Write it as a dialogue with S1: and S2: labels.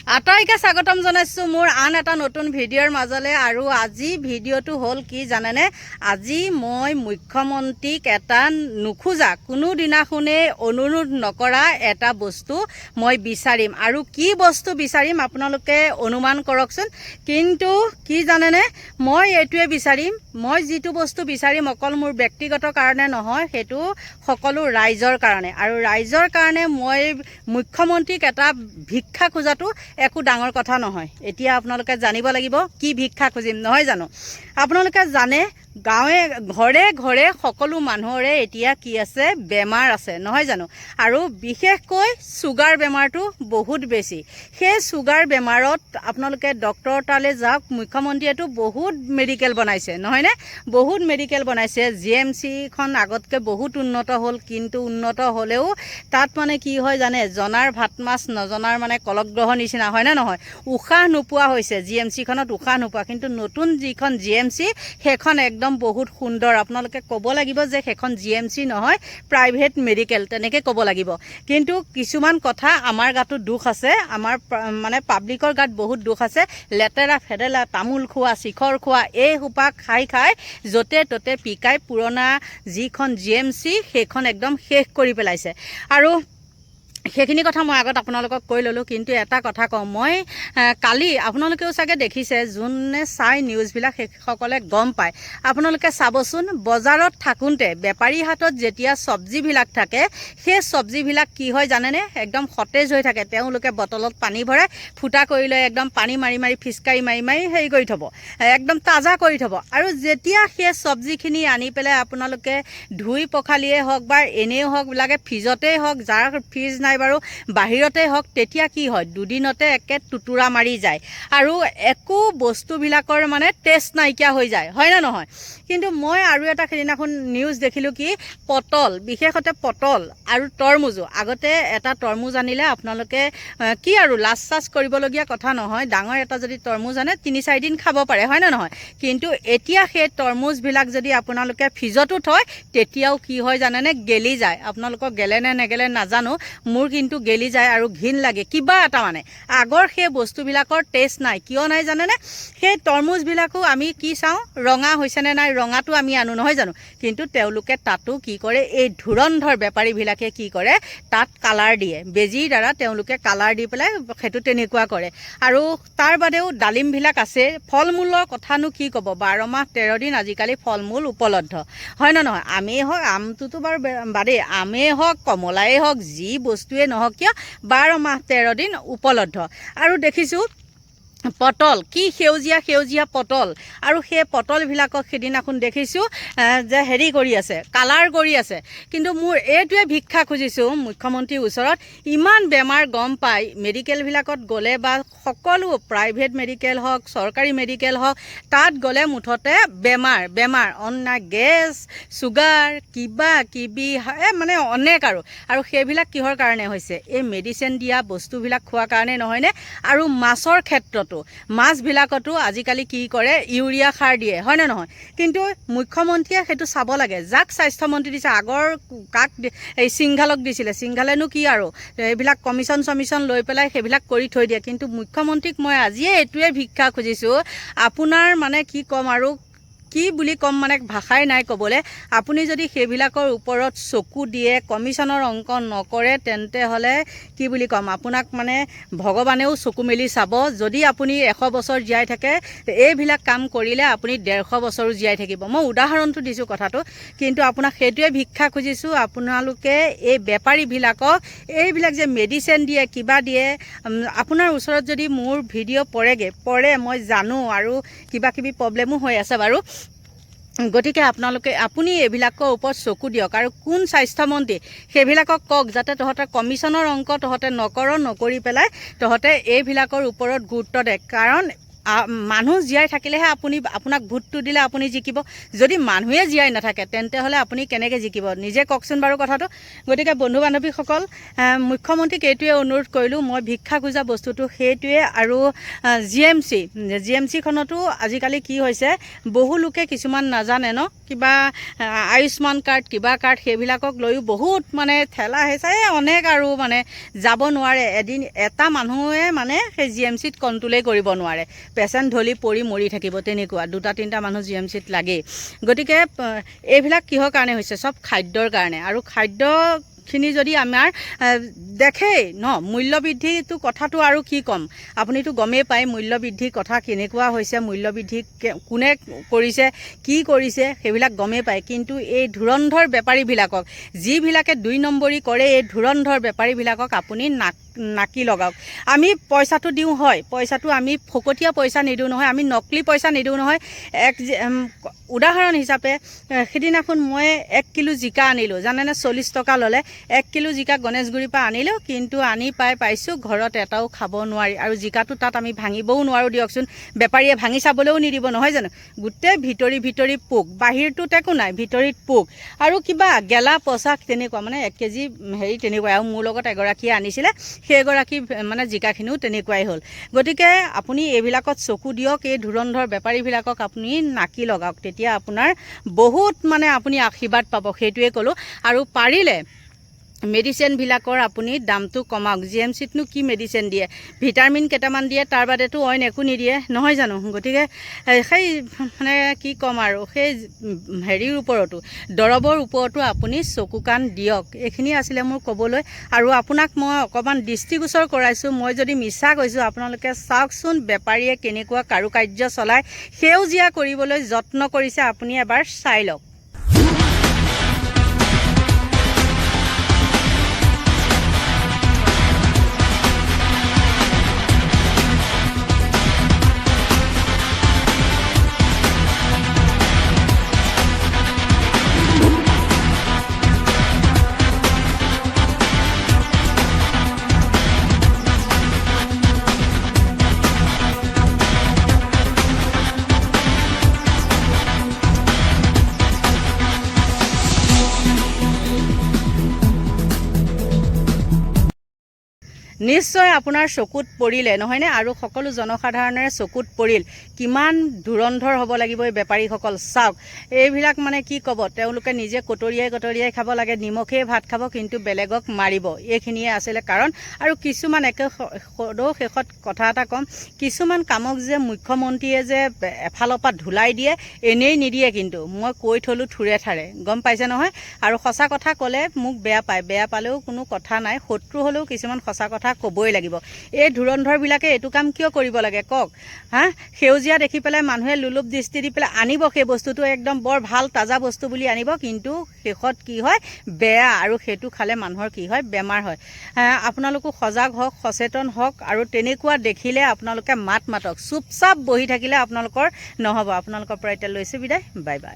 S1: আটাইকে স্বাগতম জানাইছো মোৰ আন এটা নতুন ভিডিঅ'ৰ মাজলে। আৰু আজি ভিডিঅ'টো হ'ল কি জানেনে, আজি মই মুখ্যমন্ত্ৰীক এটা নুখোজা কোনো দিনাখনে অনুৰোধ নকৰা এটা বস্তু মই বিচাৰিম। আৰু কি বস্তু বিচাৰিম আপোনালোকে অনুমান কৰকচোন। কিন্তু কি জানেনে, মই এইটোৱে বিচাৰিম, মই যিটো বস্তু বিচাৰিম অকল মোৰ ব্যক্তিগত কাৰণে নহয়, সেইটো সকলো ৰাইজৰ কাৰণে। আৰু ৰাইজৰ কাৰণে মই মুখ্যমন্ত্ৰীক এটা ভিক্ষা খোজাটো একো ডাঙৰ কথা নহয়। এতিয়া আপোনালোকে জানিব লাগিব কি ভিক্ষা খুজিম, নহয় জানো। আপোনালোকে জানে গাঁৱে ঘৰে ঘৰে সকলো মানুহৰে এতিয়া কি আছে, বেমাৰ আছে, নহয় জানো। আৰু বিশেষকৈ চুগাৰ বেমাৰটো বহুত বেছি। সেই চুগাৰ বেমাৰত আপোনালোকে ডক্টৰ তালৈ যাওক, মুখ্যমন্ত্ৰীয়েতো বহুত মেডিকেল বনাইছে, নহয়নে, বহুত মেডিকেল বনাইছে। GMCখন আগতকৈ বহুত উন্নত হ'ল, কিন্তু উন্নত হ'লেও তাত মানে কি হয় জানে, জনাৰ ভাত মাছ নজনাৰ মানে কলগ্ৰহ নিচিনা, হয়নে নহয়। উশাহ নোপোৱা হৈছে, GMCখনত উশাহ নোপোৱা। কিন্তু নতুন যিখন GMC সেইখন একদম বহুত সুন্দৰ। আপোনালোকে ক'ব লাগিব যে সেইখন GMC নহয়, প্ৰাইভেট মেডিকেল, তেনেকৈ ক'ব লাগিব। কিন্তু কিছুমান কথা আমাৰ গাতো দুখ আছে, আমাৰ মানে পাব্লিকৰ গাত বহুত দুখ আছে। লেতেৰা ফেদেলা তামোল খোৱা, শিখৰ খোৱা, এই সোপা খাই খাই য'তে ত'তে পিকাই পুৰণা যিখন GMC সেইখন একদম শেষ কৰি পেলাইছে। আৰু সেইখিনি কথা মই আগত আপোনালোকক কৈ ল'লোঁ। কিন্তু এটা কথা কওঁ, মই কালি আপোনালোকেও চাগে দেখিছে, যোনে চাই নিউজবিলাক সেইসকলে গম পায়। আপোনালোকে চাবচোন, বজাৰত থাকোঁতে বেপাৰী হাতত যেতিয়া চব্জিবিলাক থাকে, সেই চব্জিবিলাক কি হয় জানেনে, একদম সতেজ হৈ থাকে। তেওঁলোকে বটলত পানী ভৰাই ফুটা কৰি লৈ একদম পানী মাৰি মাৰি ফিচকাৰি মাৰি মাৰি হেৰি কৰি থ'ব, একদম তাজা কৰি থ'ব। আৰু যেতিয়া সেই চব্জিখিনি আনি পেলাই আপোনালোকে ধুই পখালিয়ে হওক বা এনেও হওক, লাগে ফ্ৰিজতেই হওক, যাৰ ফ্ৰিজ নাই বাৰু বাহিৰতেই হওক, তেতিয়া কি হয়, দুদিনতে একে টুটুৰা মাৰি যায় আৰু একো বস্তুবিলাকৰ মানে টেষ্ট নাইকিয়া হৈ যায়, হয় নে নহয়। কিন্তু মই আৰু এটা সেইদিনাখন নিউজ দেখিলোঁ, কি পটল, বিশেষতে পটল আৰু তৰমুজো। আগতে এটা তৰমুজ আনিলে আপোনালোকে কি আৰু লাজ চাজ কৰিবলগীয়া কথা নহয়, ডাঙৰ এটা যদি তৰমুজ আনে 3-4 দিন খাব পাৰে, হয় নে নহয়। কিন্তু এতিয়া সেই তৰমুজবিলাক যদি আপোনালোকে ফ্ৰিজতো থয়, তেতিয়াও কি হয় জানেনে, গেলি যায়। আপোনালোকক গেলে নে নেগেলে নাজানো, মোৰ কিন্তু গেলি যায় আৰু ঘিণ লাগে কিবা এটা। মানে আগৰ সেই বস্তুবিলাকৰ টেষ্ট নাই, কিয় নাই জানেনে। সেই তৰমুজবিলাকো আমি কি চাওঁ, ৰঙা হৈছেনে নাই, ৰঙাটো আমি আনো, নহয় জানো। কিন্তু তেওঁলোকে তাতো কি কৰে, এই ধুৰন্ধৰ বেপাৰীবিলাকে কি কৰে, তাত কালাৰ দিয়ে, বেজীৰ দ্বাৰা তেওঁলোকে কালাৰ দি পেলাই সেইটো তেনেকুৱা কৰে। আৰু তাৰ বাদেও ডালিমবিলাক আছে। ফল মূলৰ কথানো কি ক'ব, 12 মাহ 13 দিন আজিকালি ফল মূল উপলব্ধ, হয় নে নহয়। আমেই হওক, আমটোতো বাৰু বাদেই, আমেই হওক, কমলাই হওক, যি বস্তুৱে নহওক কিয় 12 মাহ 13 দিন উপলব্ধ। আৰু দেখিছোঁ পটল, কি সেউজীয়া সেউজীয়া পটল। আৰু সেই পটলবিলাকক সেইদিনাখন দেখিছোঁ যে হেৰি কৰি আছে, কালাৰ কৰি আছে। কিন্তু মোৰ এইটোৱে ভিক্ষা খুজিছোঁ মুখ্যমন্ত্ৰীৰ ওচৰত, ইমান বেমাৰ গম পাই মেডিকেলবিলাকত গ'লে বা সকলো প্ৰাইভেট মেডিকেল হওক, চৰকাৰী মেডিকেল হওক, তাত গ'লে মুঠতে বেমাৰ বেমাৰ অন্য, গেছ, চুগাৰ, কিবা কিবি মানে অনেক। আৰু সেইবিলাক কিহৰ কাৰণে হৈছে, এই মেডিচিন দিয়া বস্তুবিলাক খোৱাৰ কাৰণে নহয়নে। আৰু মাছৰ ক্ষেত্ৰতো, মাছবিলাকতো আজিকালি কি কৰে, ইউৰিয়া সাৰ দিয়ে, হয় নে নহয়। কিন্তু মুখ্যমন্ত্ৰীয়ে সেইটো চাব লাগে, যাক স্বাস্থ্যমন্ত্ৰী দিছে, আগৰ কাক এই সিংঘালক দিছিলে, সিংঘালেনো কি আৰু এইবিলাক কমিশ্যন চমিশ্যন লৈ পেলাই সেইবিলাক কৰি থৈ দিয়ে। কিন্তু মুখ্যমন্ত্ৰীক মই আজিয়ে এইটোৱে ভিক্ষা খুজিছোঁ, আপোনাৰ মানে কি ক'ম আৰু, কি বুলি ক'ম, মানে ভাষাই নাই ক'বলৈ। আপুনি যদি সেইবিলাকৰ ওপৰত চকু দিয়ে, কমিশ্যনৰ অংক নকৰে, তেন্তে হ'লে কি বুলি ক'ম আপোনাক, মানে ভগৱানেও চকু মেলি চাব। যদি আপুনি 100 বছৰ জীয়াই থাকে, এইবিলাক কাম কৰিলে আপুনি 150 বছৰো জীয়াই থাকিব। মই উদাহৰণটো দিছোঁ কথাটো। কিন্তু আপোনাক সেইটোৱে ভিক্ষা খুজিছোঁ, আপোনালোকে এই বেপাৰীবিলাকক, এইবিলাক যে মেডিচিন দিয়ে, কিবা দিয়ে, আপোনাৰ ওচৰত যদি মোৰ ভিডিঅ' পৰে মই জানো, আৰু কিবা কিবি প্ৰব্লেমো হৈ আছে বাৰু। গতিকে আপুনি এইবিলাকৰ ওপৰত চকু দিয়ক। আৰু কোন স্বাস্থ্যমন্ত্ৰী সেইবিলাকক কওক, যাতে তহঁতে কমিশ্যনৰ অংক তহঁতে নকৰি পেলাই তহঁতে এইবিলাকৰ ওপৰত গুৰুত্ব দে। কাৰণ মানুহ জীয়াই থাকিলেহে আপোনাক ভোটটো দিলে আপুনি জিকিব। যদি মানুহে জীয়াই নাথাকে তেন্তে হ'লে আপুনি কেনেকৈ জিকিব নিজে কওকচোন বাৰু কথাটো। গতিকে বন্ধু বান্ধৱীসকল, মুখ্যমন্ত্ৰীক এইটোৱে অনুৰোধ কৰিলোঁ, মই ভিক্ষা খোজা বস্তুটো সেইটোৱে। আৰু জি এম চিখনতো আজিকালি কি হৈছে, বহু লোকে কিছুমান নাজানে ন, কিবা আয়ুষ্মান কাৰ্ড কিবা কাৰ্ড সেইবিলাকক লৈও বহুত মানে ঠেলা হেঁচা অনেক আৰু মানে যাব নোৱাৰে। এদিন এটা মানুহে মানে সেই জি এম চিত কণ্ট্ৰলেই কৰিব নোৱাৰে, পেচেণ্ট ঢলি পৰি মৰি থাকিব তেনেকুৱা। 2-3টা মানুহ জি এম চিত লাগেই। গতিকে এইবিলাক কিহৰ কাৰণে হৈছে, চব খাদ্যৰ কাৰণে। আৰু খাদ্যখিনি যদি আমাৰ দেখেই ন, মূল্যবৃদ্ধিটো কথাটো আৰু কি ক'ম, আপুনিতো গমেই পায় মূল্যবৃদ্ধিৰ কথা কেনেকুৱা হৈছে, মূল্যবৃদ্ধি কোনে কৰিছে, কি কৰিছে সেইবিলাক গমেই পায়। কিন্তু এই ধুৰন্ধৰ বেপাৰীবিলাকক, যিবিলাকে 2 নম্বৰী কৰে, এই ধুৰন্ধৰ বেপাৰীবিলাকক আপুনি নাকি লগাওক। আমি পইচাটো দিওঁ হয়, পইচাটো আমি ফকতীয়া পইচা নিদিওঁ নহয়, আমি নকলি পইচা নিদিওঁ নহয়। উদাহৰণ হিচাপে সিদিনাখন মই 1 কিলো জিকা আনিলোঁ, জানেনে 40 টকা ল'লে। 1 কিলো জিকা গণেশগুৰিৰ পৰা আনিলোঁ, কিন্তু আনি পাইছোঁ ঘৰত এটাও খাব নোৱাৰি। আৰু জিকাটো তাত আমি ভাঙিবও নোৱাৰোঁ দিয়কচোন, বেপাৰীয়ে ভাঙি চাবলৈও নিদিব নহয় জানো। গোটেই ভিতৰি পোক, বাহিৰটোত একো নাই, ভিতৰিত পোক আৰু কিবা গেলা পচা তেনেকুৱা, মানে 1 কেজি হেৰি তেনেকুৱাই। আৰু মোৰ লগত এগৰাকীয়ে আনিছিলে, সেইগৰাকী মানে জিকাখিনিও তেনেকুৱাই হ'ল। গতিকে আপুনি এইবিলাকত চকু দিয়ক, এই ধুৰন্ধৰ বেপাৰীবিলাকক আপুনি নাকি লগাওক, তেতিয়া আপোনাৰ বহুত মানে আপুনি আশীৰ্বাদ পাব, সেইটোৱে ক'লোঁ। আৰু পাৰিলে মেডিচিনবিলাকৰ আপুনি দামটো কমাওক। জি এম চিতনো কি মেডিচিন দিয়ে, ভিটামিন কেইটামান দিয়ে, তাৰ বাদেতো অইন একো নিদিয়ে নহয় জানো। গতিকে সেই মানে কি ক'ম আৰু, সেই হেৰিৰ ওপৰতো, দৰৱৰ ওপৰতো আপুনি চকু কাণ দিয়ক। এইখিনি আছিলে মোৰ ক'বলৈ। আৰু আপোনাক মই অকণমান দৃষ্টিগোচৰ কৰাইছোঁ, মই যদি মিছা কৈছোঁ আপোনালোকে চাওকচোন বেপাৰীয়ে কেনেকুৱা কাৰুকাৰ্য চলায়, সেউজীয়া কৰিবলৈ যত্ন কৰিছে, আপুনি এবাৰ চাই লওক। নিশ্চয় আপোনাৰ চকুত পৰিলে নহয়নে, আৰু সকলো জনসাধাৰণেৰে চকুত পৰিল কিমান ধুৰন্ধৰ হ'ব লাগিব এই বেপাৰীসকল। চাওক এইবিলাক মানে কি ক'ব, তেওঁলোকে নিজে কটৰিয়াই খাব লাগে, নিমখেই ভাত খাব, কিন্তু বেলেগক মাৰিব। এইখিনিয়ে আছিলে কাৰণ। আৰু কিছুমান শেষত কথা এটা ক'ম, কিছুমান কামক যে মুখ্যমন্ত্ৰীয়ে যে এফালৰ পৰা ধুলাই দিয়ে, এনেই নিদিয়ে, কিন্তু মই কৈ থলোঁ থুৰে থাৰে, গম পাইছে নহয়। আৰু সঁচা কথা ক'লে মোক বেয়া পায়, বেয়া পালেও কোনো কথা নাই, শত্ৰু হ'লেও কিছুমান সঁচা কথা ক'বই লাগিব। এই ধুৰন্ধৰবিলাকে এইটো কাম কিয় কৰিব লাগে কওক। সেউজীয়া দেখি পেলাই মানুহে লোলুপ দৃষ্টি দি পেলাই আনিব, সেই বস্তুটো একদম বৰ ভাল তাজা বস্তু বুলি আনিব, কিন্তু শেষত কি হয় বেয়া, আৰু সেইটো খালে মানুহৰ কি হয় বেমাৰ হয়। আপোনালোকো সজাগ হওক, সচেতন হওক, আৰু তেনেকুৱা দেখিলে আপোনালোকে মাত মাতক। চুপচাপ বহি থাকিলে আপোনালোকৰ নহ'ব। আপোনালোকৰ পৰা এতিয়া লৈছোঁ বিদায়, বাই বাই।